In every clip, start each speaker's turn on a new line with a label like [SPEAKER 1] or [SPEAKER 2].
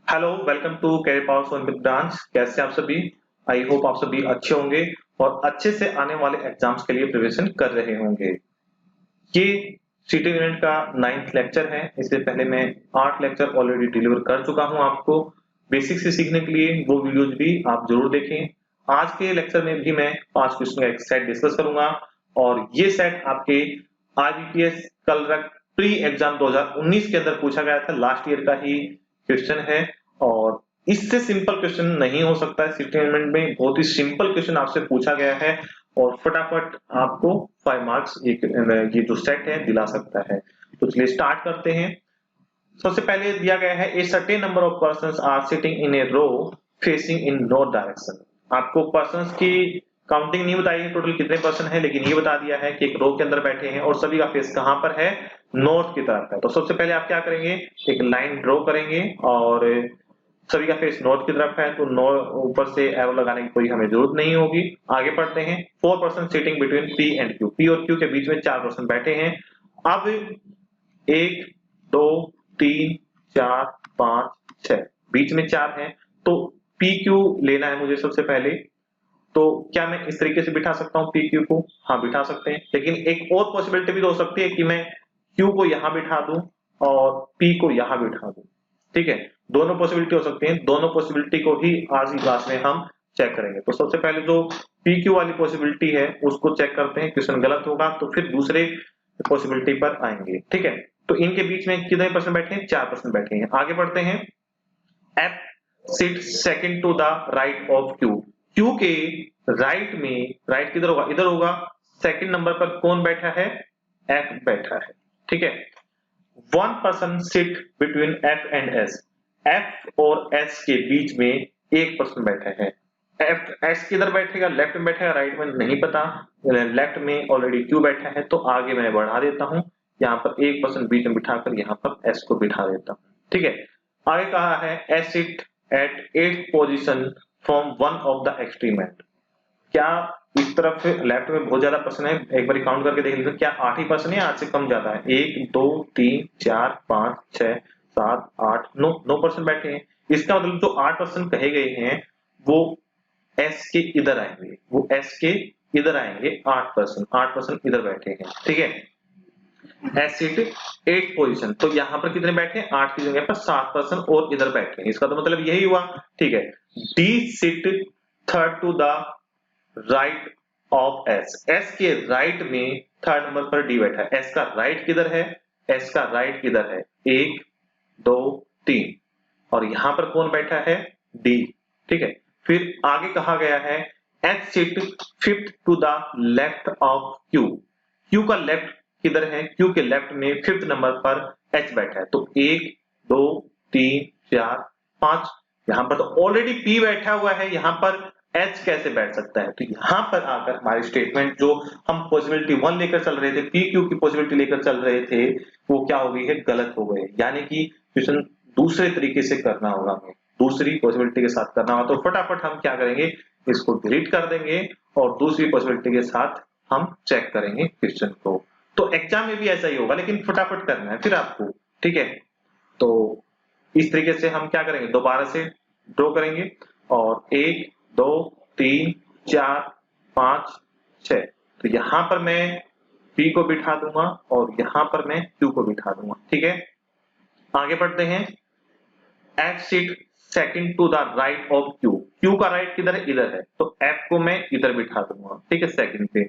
[SPEAKER 1] Hello, welcome to career power zone with branch. कैसे आप सभी? आई होप आप सभी अच्छे होंगे और अच्छे से आने वाले एग्जाम्स के लिए प्रिपरेशन कर रहे होंगे। ये सिटी यूनिट का 9th लेक्चर है। इससे पहले मैं 8 लेक्चर ऑलरेडी डिलीवर कर चुका हूं आपको। बेसिक से सीखने के लिए वो वीडियोज भी आप जरूर देखें। आज के लेक्चर में भी मैं 5 क्वेश्चन का एक सेट डिस्कस करूंगा और ये सेट आपके आईबीपीएस कलरक प्री एग्जाम 2019 के अंदर पूछा गया था। लास्ट ईयर का ही क्वेश्चन है और इससे सिंपल क्वेश्चन नहीं हो सकता है। सिटी यूनिट में बहुत ही सिंपल क्वेश्चन आपसे पूछा गया है और फटाफट आपको 5 मार्क्स ये जो सेट है दिला सकता है। तो चलिए स्टार्ट करते हैं। सबसे पहले दिया गया है a certain number of persons are sitting in a row facing in north direction. आपको पर्संस की काउंटिंग नहीं बताई है टोटल कितने पर्सन है, लेकिन ये बता दिया है कि एक रो के अंदर बैठे हैं और सभी का फेस कहां पर है, नॉर्थ की तरफ है। तो सबसे पहले आप क्या करेंगे, एक लाइन ड्रॉ करेंगे और सभी का फेस नॉर्थ की तरफ है तो नॉर्थ ऊपर से एरो लगाने की कोई हमें जरूरत नहीं होगी। आगे बढ़ते हैं। 4 person sitting between P and Q. P और क्यू के बीच में 4 पर्सन बैठे हैं। अब 1 2 3 4 5 6 बीच में 4 हैं तो पी क्यू लेना है मुझे सबसे पहले। तो क्या मैं इस तरीके से बिठा सकता हूं पी क्यू को? हाँ, बिठा सकते हैं, लेकिन एक और पॉसिबिलिटी भी तो हो सकती है कि मैं क्यू को यहां बिठा दूं और पी को यहां बिठा दूं। ठीक है, दोनों पॉसिबिलिटी हो सकती है। दोनों पॉसिबिलिटी को ही आज की क्लास में हम चेक करेंगे। तो सबसे पहले जो पी क्यू वाली पॉसिबिलिटी है उसको चेक करते हैं। क्वेश्चन गलत होगा तो फिर दूसरे पॉसिबिलिटी पर आएंगे। ठीक है, तो इनके बीच में कितने पर्सन बैठे हैं? 4 पर्सन बैठे हैं। आगे बढ़ते हैं। F sit second to the right of Q. Q के राइट में, राइट किधर होगा? इधर होगा। सेकंड नंबर पर कौन बैठा है? एफ बैठा है। ठीक है, one person sit between F and S. F और एस के बीच में एक पर्सन बैठा है। एफ एस किधर बैठेगा? लेफ्ट में बैठेगा, राइट में नहीं पता। लेफ्ट में ऑलरेडी क्यू बैठा है तो आगे मैं बढ़ा देता हूं। यहाँ पर एक पर्सन बीच में बिठाकर यहाँ पर एस को बिठा देता हूं। ठीक है, आगे कहा है S sit at 8th position from one of the extreme and. क्या इस तरफ लेफ्ट में बहुत ज्यादा पर्सन है? एक बार काउंट करके देख लीजिए, क्या 8 ही पर्सन है? 8 से कम ज्यादा है? 1 2 3 4 5 6 7 8 9 9 पर्सन बैठे हैं। इसका मतलब जो 8 पर्सन कहे गए हैं वो एस के इधर आएंगे, वो एस के इधर आएंगे। 8 पर्सन इधर बैठे हैं। ठीक है, एस सीट 8 पोजीशन, तो यहां पर कितने बैठे हैं? 8 की जगह पर 7 पर्सन और इधर बैठे हैं। इसका तो मतलब यही हुआ। ठीक है, D sit third to the right of S. S के राइट में थर्ड नंबर पर डी बैठा है। एस का राइट किधर है? एस का राइट किधर है? 1 2 3 और यहां पर कौन बैठा है? डी। ठीक है, फिर आगे कहा गया है H sit fifth to the left of Q. Q का लेफ्ट किधर है? क्यू के लेफ्ट में 5th नंबर पर एच बैठा है। तो 1 2 3 4 5, यहां पर तो ऑलरेडी पी बैठा हुआ है, यहां पर एच कैसे बैठ सकता है? तो यहां पर आकर हमारी स्टेटमेंट जो हम पॉसिबिलिटी 1 लेकर चल रहे थे, पी क्यू की पॉसिबिलिटी लेकर चल रहे थे, वो क्या हो गई है? गलत हो गए। यानी कि क्वेश्चन दूसरे तरीके से करना होगा, हमें दूसरी पॉसिबिलिटी के साथ करना होगा। तो फटाफट हम क्या करेंगे, इसको डिलीट कर देंगे और दूसरी पॉसिबिलिटी के साथ हम चेक करेंगे क्वेश्चन को। तो एग्जाम में भी ऐसा ही होगा, लेकिन फटाफट करना है फिर आपको। ठीक है, तो इस तरीके से हम क्या करेंगे, दोबारा से ड्रॉ करेंगे और 1 2 3 4 5 6, तो यहां पर मैं P को बिठा दूंगा और यहां पर मैं Q को बिठा दूंगा। ठीक है, आगे बढ़ते हैं। F seat second to the right of Q। Q का राइट किधर है? इधर है, तो F को मैं इधर बिठा दूंगा। ठीक है, सेकंड पे।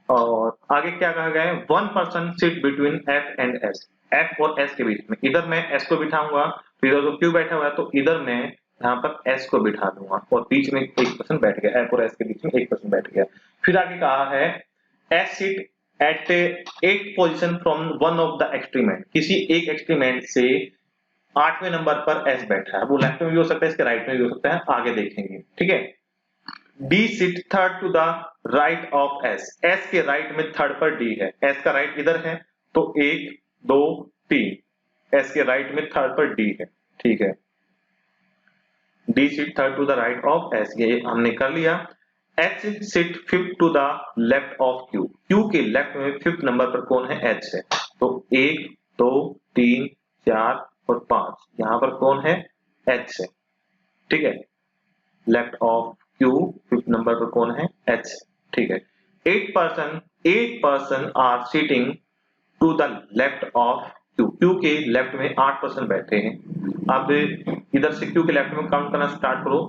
[SPEAKER 1] और आगे क्या कहा गया है? One person sit between F and S. F और एस के बीच में, इधर मैं एस को बिठाऊंगा, तो इधर तो क्यू बैठा हुआ है तो इधर मैं यहाँ पर एस को बिठा दूंगा और बीच में एक पर्सन बैठ गया। एफ और एस के बीच में एक पर्सन बैठ गया। फिर आगे कहा है S sit at 8th position from one of the extreme and. किसी एक एक्सट्रीम एंड से 8वें नंबर पर एस बैठा है। वो लेफ्ट में भी हो सकता है, इसके राइट में भी हो सकता है, आगे देखेंगे। ठीक है, D sit third to the right of S. S के राइट में थर्ड पर डी है। एस का राइट इधर है तो 1 2 3, एस के राइट में थर्ड पर डी है। ठीक है, D sit third to the right of S, ये हमने कर लिया। H sit fifth to the left of Q. Q के लेफ्ट में 5th नंबर पर कौन है? एच है। तो 1 2 3 4 और 5, यहां पर कौन है? एच से, ठीक है। Left of Q, fifth number पर कौन है, एच, ठीक है। 8% are sitting to the left of Q, Q के लेफ्ट में 8% बैठे हैं। अब इधर से क्यू के लेफ्ट में काउंट करना स्टार्ट करो,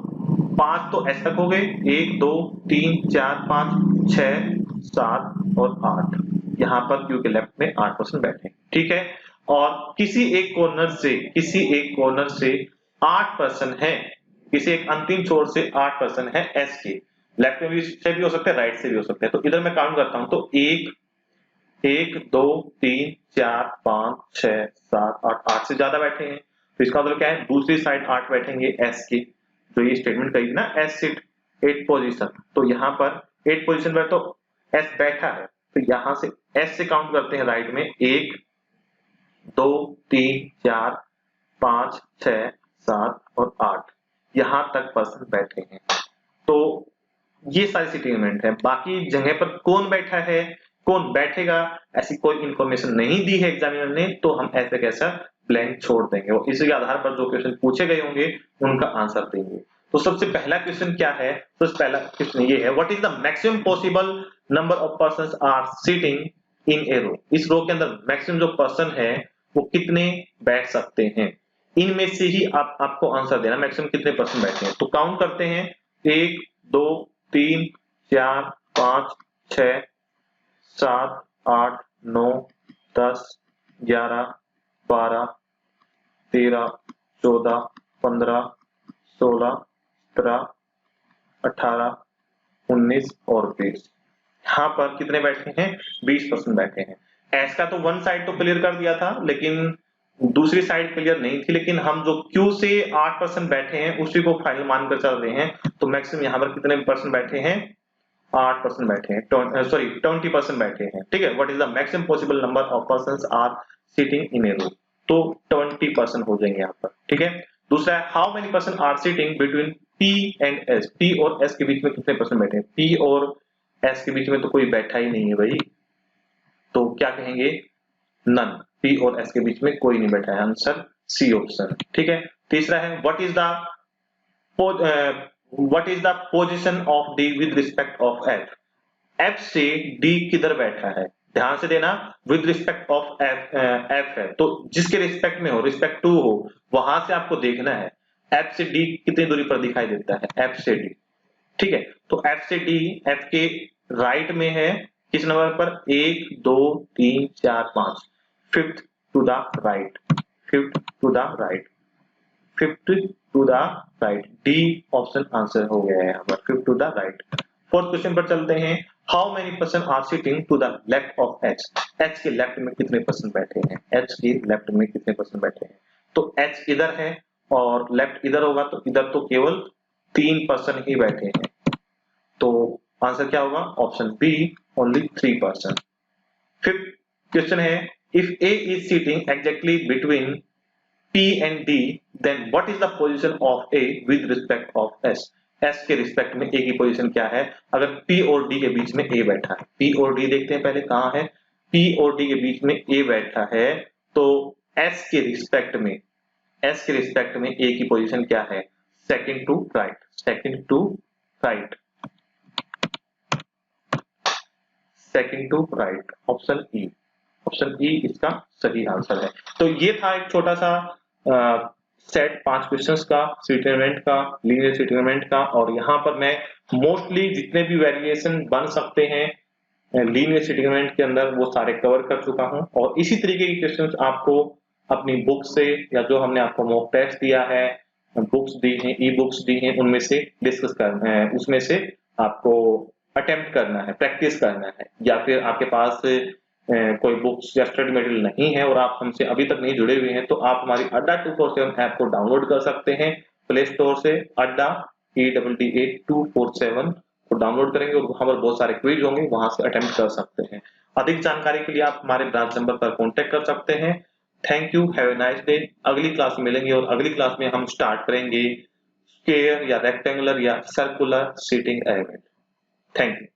[SPEAKER 1] 5 तो एस तक हो गए, 1 2 3 4 5 6 7 और 8, यहाँ पर क्यू के लेफ्ट में 8% बैठे, ठीक है। और किसी एक कॉर्नर से 8% है, किसी एक अंतिम छोर से 8% है एस के, लेफ्ट में भी से भी हो सकते हैं, राइट से भी हो सकते हैं। तो इधर मैं काउंट करता हूं तो 1 1 2 3 4 5 6 7 8, 8 से ज्यादा बैठे हैं। तो इसका मतलब क्या है, दूसरी साइड 8 बैठेंगे एस की, तो ये स्टेटमेंट कही ना, एस सिट 8 पोजीशन, तो यहाँ पर 8 पोजीशन पर तो एस बैठा है, तो यहाँ से एस से काउंट करते हैं राइट में 1 2 3 4 5 6 7 और 8, यहां तक पर्सन बैठे हैं। तो ये सारी सिटीमेंट है, बाकी जगह पर कौन बैठा है, कौन बैठेगा, ऐसी कोई इंफॉर्मेशन नहीं दी है एग्जामिनर ने, तो हम ऐसे कैसा ब्लैंक छोड़ देंगे और इसी के आधार पर जो क्वेश्चन पूछे गए होंगे उनका आंसर देंगे। तो सबसे पहला क्वेश्चन क्या है, तो पहला क्वेश्चन ये है, what is the maximum possible number of persons are sitting in a row, इस रो के अंदर मैक्सिमम जो पर्सन है वो कितने बैठ सकते हैं, इनमें से ही आपको आंसर देना, मैक्सिमम कितने पर्सन बैठे हैं। तो काउंट करते हैं, 1 2 3 4 5 6 7 8 9 10 11 12 13 14 15 16 17 18 19 और 20, यहाँ पर कितने बैठे हैं, 20% बैठे हैं। एस का तो वन साइड तो क्लियर कर दिया था, लेकिन दूसरी साइड क्लियर नहीं थी, लेकिन हम जो क्यू से 8% बैठे हैं उसी को फाइनल मानकर चल रहे हैं। तो मैक्सिमम यहाँ पर कितने परसेंट बैठे हैं, 8% बैठे हैं, सॉरी 20% बैठे हैं, ठीक है। What is the maximum possible number of persons are sitting in a row, तो 20% हो जाएंगे यहाँ पर, ठीक है। दूसरा है, how many person are sitting between P and S, P और एस के बीच में कितने पर्सन बैठे हैं, पी और एस के बीच में तो कोई बैठा ही नहीं है भाई, तो क्या कहेंगे, नन, पी और एस के बीच में कोई नहीं बैठा है, आंसर सी ऑप्शन, ठीक है। तीसरा है, what is the position of D with respect of F, F से डी किधर बैठा है, ध्यान से देना, with respect of F, F है तो जिसके रिस्पेक्ट में हो, रिस्पेक्ट टू हो, वहां से आपको देखना है एफ से डी कितनी दूरी पर दिखाई देता है, एफ से डी, ठीक है। तो एफ से डी, एफ के राइट में है, किस नंबर पर, 1 2 3 4 5, fifth to the right, fifth to the right, fifth to the right, D option answer हो गया है यहाँ पर, fifth to the right. Fourth question पर चलते हैं, how many person are sitting to the left of H, H के left में कितने पर्सन बैठे हैं, एच के लेफ्ट में कितने पर्सन बैठे हैं। तो एच इधर है और लेफ्ट इधर होगा, तो इधर तो केवल 3 पर्सन ही बैठे हैं, तो आंसर क्या होगा, option B, only 3%। Fifth question है, if A is sitting exactly between P and D, then what is the position of A with respect of S? S के रिस्पेक्ट में A की पोजीशन क्या है, अगर P और D के बीच में A बैठा है, P और D देखते हैं पहले कहां है, P और D के बीच में A बैठा है, तो S के रिस्पेक्ट में A की पोजीशन क्या है, second to right, second to right, second to right, option E, option E इसका सही आंसर है। तो ये था एक छोटा सा सेट 5 क्वेश्चंस का, सेटलमेंट का, लीनियर सेटलमेंट का, और यहाँ पर मैं मोस्टली जितने भी वेरिएशन बन सकते हैं लीनियर सेटलमेंट के अंदर वो सारे कवर कर चुका हूँ, और इसी तरीके के क्वेश्चंस आपको अपनी बुक से या जो हमने आपको मॉक टेस्ट दिया है, बुक्स दी हैं, ई बुक्स दी हैं, उनमें से डिस्कस करना है, उसमें से आपको अटेम्प्ट करना है, प्रैक्टिस करना है, या फिर आपके पास कोई बुक्स या स्टडी मटेरियल नहीं है और आप हमसे अभी तक नहीं जुड़े हुए हैं, तो आप हमारी अड्डा 247 ऐप को डाउनलोड कर सकते हैं प्ले स्टोर से, अड्डा EDDA247 को डाउनलोड करेंगे और वहां पर बहुत सारे क्विज होंगे, वहां से अटेम्प्ट कर सकते हैं। अधिक जानकारी के लिए आप हमारे ब्रांच नंबर पर कॉन्टेक्ट कर सकते हैं। Thank you, have a nice day. अगली क्लास में मिलेंगे और अगली क्लास में हम स्टार्ट करेंगे स्क्वायर या रेक्टेंगुलर या circular seating element. Thank you.